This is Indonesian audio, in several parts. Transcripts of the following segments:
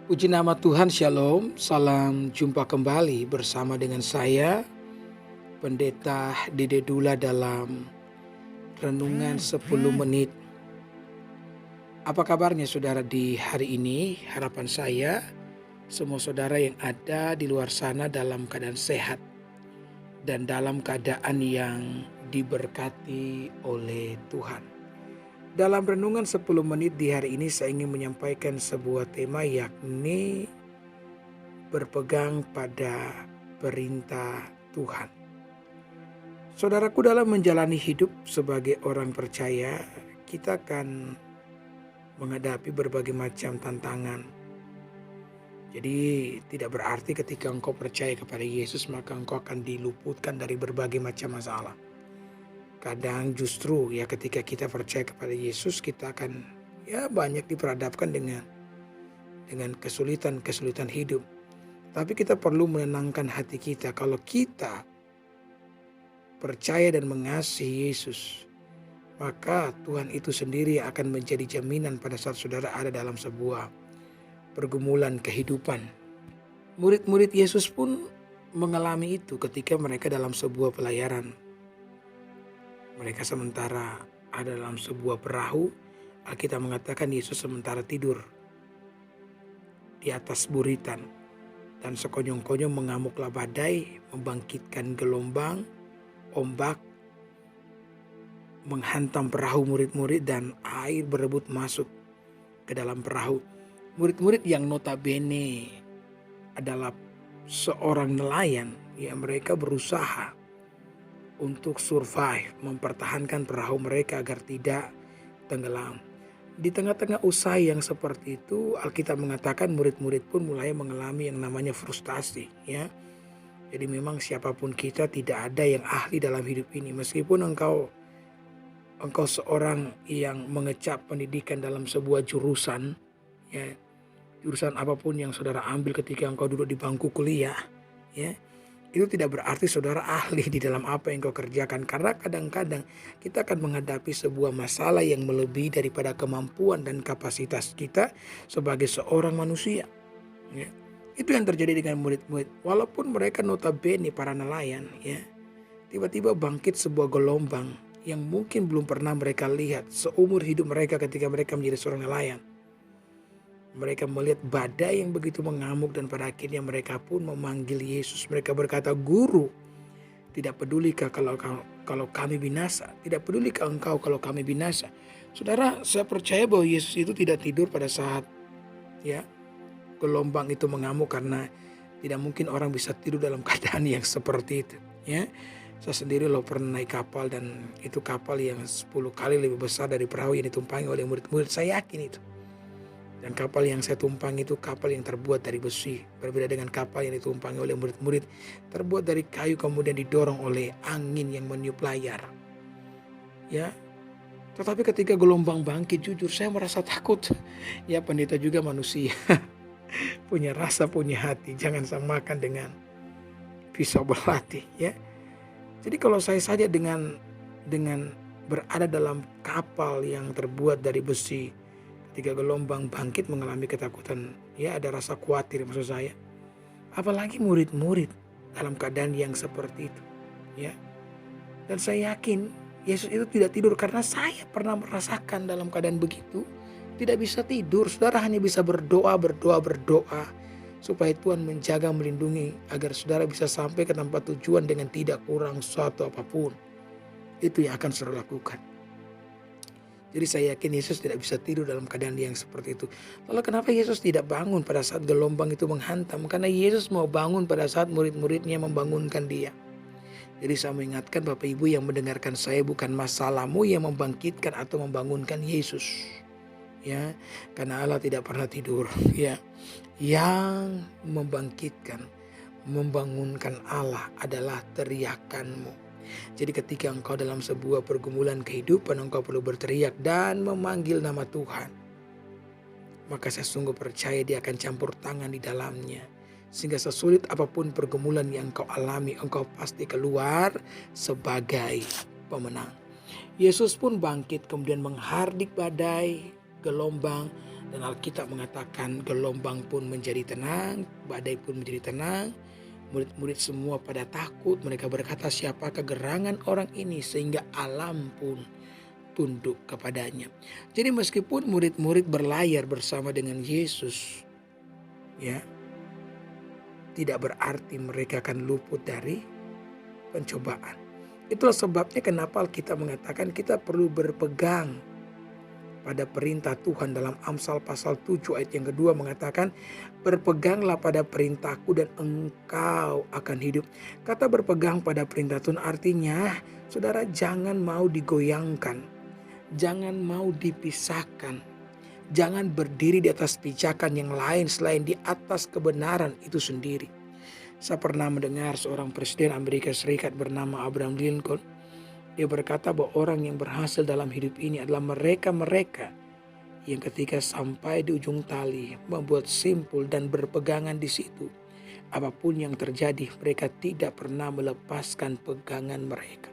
Puji nama Tuhan, Shalom, salam jumpa kembali bersama dengan saya, Pendeta Dede Dula dalam Renungan 10 Menit. Apa kabarnya saudara di hari ini? Harapan saya, semua saudara yang ada di luar sana dalam keadaan sehat dan dalam keadaan yang diberkati oleh Tuhan. Dalam Renungan 10 Menit di hari ini saya ingin menyampaikan sebuah tema, yakni berpegang pada perintah Tuhan. Saudaraku, dalam menjalani hidup sebagai orang percaya, kita akan menghadapi berbagai macam tantangan. Jadi tidak berarti ketika engkau percaya kepada Yesus maka engkau akan diluputkan dari berbagai macam masalah. Kadang justru ketika kita percaya kepada Yesus, kita akan banyak diperhadapkan dengan kesulitan hidup. Tapi kita perlu menenangkan hati kita, kalau kita percaya dan mengasihi Yesus, maka Tuhan itu sendiri akan menjadi jaminan pada saat saudara ada dalam sebuah pergumulan kehidupan. Murid-murid Yesus pun mengalami itu ketika mereka dalam sebuah pelayaran. Mereka sementara ada dalam sebuah perahu, Alkitab mengatakan Yesus sementara tidur di atas buritan. Dan sekonyong-konyong mengamuklah badai, membangkitkan gelombang, ombak, menghantam perahu murid-murid dan air berebut masuk ke dalam perahu. Murid-murid yang notabene adalah seorang nelayan, mereka berusaha untuk survive, mempertahankan perahu mereka agar tidak tenggelam. Di tengah-tengah usaha yang seperti itu, Alkitab mengatakan murid-murid pun mulai mengalami yang namanya frustasi. Jadi memang siapapun kita, tidak ada yang ahli dalam hidup ini. Meskipun engkau seorang yang mengecap pendidikan dalam sebuah jurusan, jurusan apapun yang saudara ambil ketika engkau duduk di bangku kuliah, itu tidak berarti saudara ahli di dalam apa yang kau kerjakan. Karena kadang-kadang kita akan menghadapi sebuah masalah yang melebihi daripada kemampuan dan kapasitas kita sebagai seorang manusia. Itu yang terjadi dengan murid-murid. Walaupun mereka notabene para nelayan, tiba-tiba bangkit sebuah gelombang yang mungkin belum pernah mereka lihat seumur hidup mereka ketika mereka menjadi seorang nelayan. Mereka melihat badai yang begitu mengamuk dan pada akhirnya mereka pun memanggil Yesus. Mereka berkata, "Guru, tidak pedulikah kalau kami binasa? Tidak pedulikah engkau kalau kami binasa?" Saudara, saya percaya bahwa Yesus itu tidak tidur pada saat gelombang itu mengamuk, karena tidak mungkin orang bisa tidur dalam keadaan yang seperti itu. Saya sendiri pernah naik kapal, dan itu kapal yang 10 kali lebih besar dari perahu yang ditumpangi oleh murid-murid. Saya yakin itu. Dan kapal yang saya tumpangi itu kapal yang terbuat dari besi. Berbeda dengan kapal yang ditumpangi oleh murid-murid, terbuat dari kayu kemudian didorong oleh angin yang meniup layar. Tetapi ketika gelombang bangkit, jujur saya merasa takut. Pendeta juga manusia. Punya rasa, punya hati. Jangan samakan dengan pisau berlatih. Jadi kalau saya saja dengan berada dalam kapal yang terbuat dari besi, ketika gelombang bangkit mengalami ketakutan, ada rasa khawatir maksud saya. Apalagi murid-murid dalam keadaan yang seperti itu. Dan saya yakin Yesus itu tidak tidur, karena saya pernah merasakan dalam keadaan begitu. Tidak bisa tidur, saudara hanya bisa berdoa supaya Tuhan menjaga, melindungi agar saudara bisa sampai ke tempat tujuan dengan tidak kurang suatu apapun. Itu yang akan saudara lakukan. Jadi saya yakin Yesus tidak bisa tidur dalam keadaan yang seperti itu. Lalu kenapa Yesus tidak bangun pada saat gelombang itu menghantam? Karena Yesus mau bangun pada saat murid-muridnya membangunkan dia. Jadi saya mengingatkan Bapak Ibu yang mendengarkan saya, bukan masalahmu yang membangkitkan atau membangunkan Yesus. Karena Allah tidak pernah tidur. Yang membangkitkan, membangunkan Allah adalah teriakanmu. Jadi ketika engkau dalam sebuah pergumulan kehidupan, engkau perlu berteriak dan memanggil nama Tuhan. Maka saya sungguh percaya Dia akan campur tangan di dalamnya. Sehingga sesulit apapun pergumulan yang engkau alami, engkau pasti keluar sebagai pemenang. Yesus pun bangkit kemudian menghardik badai, gelombang, Dan Alkitab mengatakan gelombang pun menjadi tenang, badai pun menjadi tenang. Murid-murid semua pada takut, mereka berkata, siapakah gerangan orang ini sehingga alam pun tunduk kepadanya. Jadi meskipun murid-murid berlayar bersama dengan Yesus, ya, tidak berarti mereka akan luput dari pencobaan. Itulah sebabnya kenapa kita mengatakan kita perlu berpegang pada perintah Tuhan. Dalam Amsal pasal 7 ayat yang kedua mengatakan, berpeganglah pada perintahku dan engkau akan hidup. Kata berpegang pada perintah Tuhan artinya, saudara, jangan mau digoyangkan, jangan mau dipisahkan, jangan berdiri di atas pijakan yang lain selain di atas kebenaran itu sendiri. Saya pernah mendengar seorang presiden Amerika Serikat bernama Abraham Lincoln. Dia berkata bahwa orang yang berhasil dalam hidup ini adalah mereka-mereka yang ketika sampai di ujung tali membuat simpul dan berpegangan di situ. Apapun yang terjadi, mereka tidak pernah melepaskan pegangan mereka.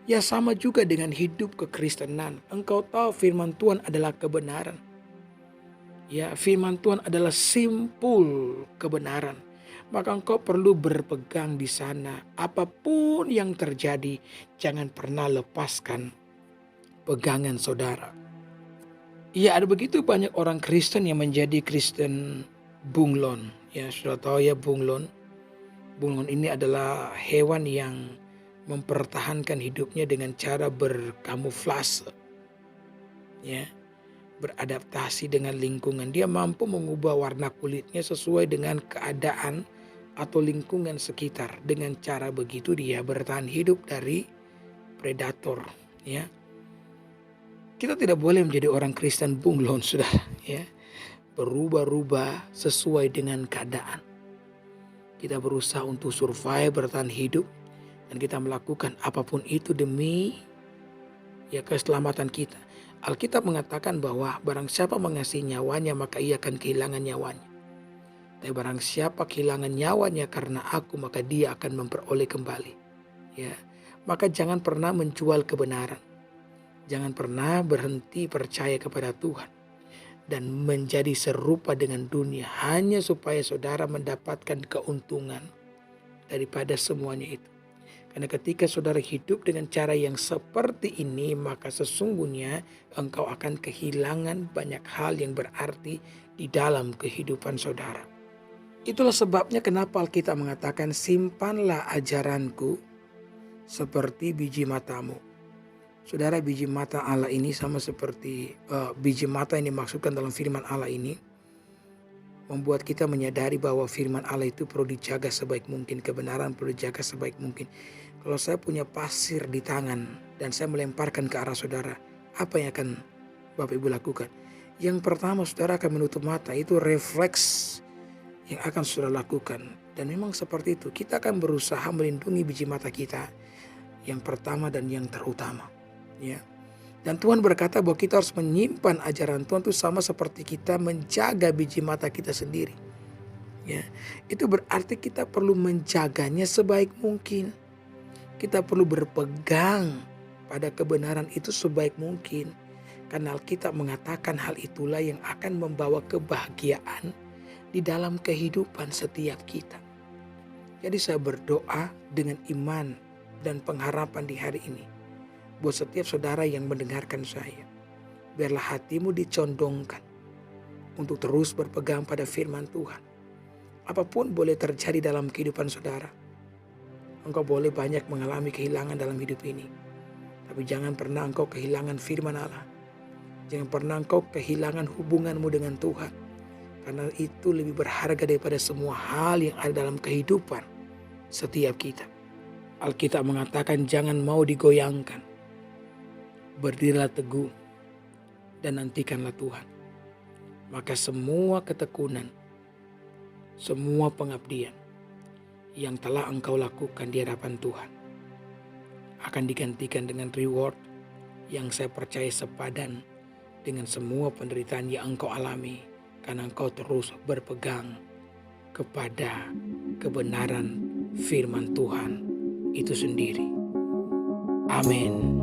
Ya, sama juga dengan hidup kekristenan. Engkau tahu firman Tuhan adalah kebenaran. Ya, firman Tuhan adalah simpul kebenaran. Maka engkau perlu berpegang di sana. Apapun yang terjadi, jangan pernah lepaskan pegangan saudara. Ya, ada begitu banyak orang Kristen yang menjadi Kristen bunglon. Ya, sudah tahu ya bunglon. Bunglon ini adalah hewan yang mempertahankan hidupnya dengan cara berkamuflase. Ya, beradaptasi dengan lingkungan. Dia mampu mengubah warna kulitnya sesuai dengan keadaan atau lingkungan sekitar. Dengan cara begitu dia bertahan hidup dari predator. Ya, kita tidak boleh menjadi orang Kristen bunglon, sudah. Ya, berubah-ubah sesuai dengan keadaan. Kita berusaha untuk survive, bertahan hidup, dan kita melakukan apapun itu demi keselamatan kita. Alkitab mengatakan bahwa barang siapa mengasihi nyawanya maka ia akan kehilangan nyawanya. Tapi barang siapa kehilangan nyawanya karena aku maka dia akan memperoleh kembali. Ya, maka jangan pernah menjual kebenaran. Jangan pernah berhenti percaya kepada Tuhan dan menjadi serupa dengan dunia hanya supaya saudara mendapatkan keuntungan daripada semuanya itu. Karena ketika saudara hidup dengan cara yang seperti ini, maka sesungguhnya engkau akan kehilangan banyak hal yang berarti di dalam kehidupan saudara. Itulah sebabnya kenapa Alkitab mengatakan, simpanlah ajaranku seperti biji matamu. Saudara, biji mata Allah ini sama seperti biji mata yang dimaksudkan dalam firman Allah ini, membuat kita menyadari bahwa firman Allah itu perlu dijaga sebaik mungkin, kebenaran perlu dijaga sebaik mungkin. Kalau saya punya pasir di tangan dan saya melemparkan ke arah saudara, apa yang akan Bapak Ibu lakukan? Yang pertama, saudara akan menutup mata, itu refleks yang akan saudara lakukan. Dan memang seperti itu, kita akan berusaha melindungi biji mata kita yang pertama dan yang terutama. Ya. Dan Tuhan berkata bahwa kita harus menyimpan ajaran Tuhan itu sama seperti kita menjaga biji mata kita sendiri. Ya, itu berarti kita perlu menjaganya sebaik mungkin. Kita perlu berpegang pada kebenaran itu sebaik mungkin. Karena Alkitab mengatakan hal itulah yang akan membawa kebahagiaan di dalam kehidupan setiap kita. Jadi saya berdoa dengan iman dan pengharapan di hari ini. Buat setiap saudara yang mendengarkan saya, biarlah hatimu dicondongkan untuk terus berpegang pada firman Tuhan. Apapun boleh terjadi dalam kehidupan saudara. Engkau boleh banyak mengalami kehilangan dalam hidup ini. Tapi jangan pernah engkau kehilangan firman Allah. Jangan pernah engkau kehilangan hubunganmu dengan Tuhan. Karena itu lebih berharga daripada semua hal yang ada dalam kehidupan setiap kita. Alkitab mengatakan jangan mau digoyangkan. Berdirilah teguh dan nantikanlah Tuhan. Maka semua ketekunan, semua pengabdian yang telah engkau lakukan di hadapan Tuhan akan digantikan dengan reward yang saya percaya sepadan dengan semua penderitaan yang engkau alami karena engkau terus berpegang kepada kebenaran firman Tuhan itu sendiri. Amin.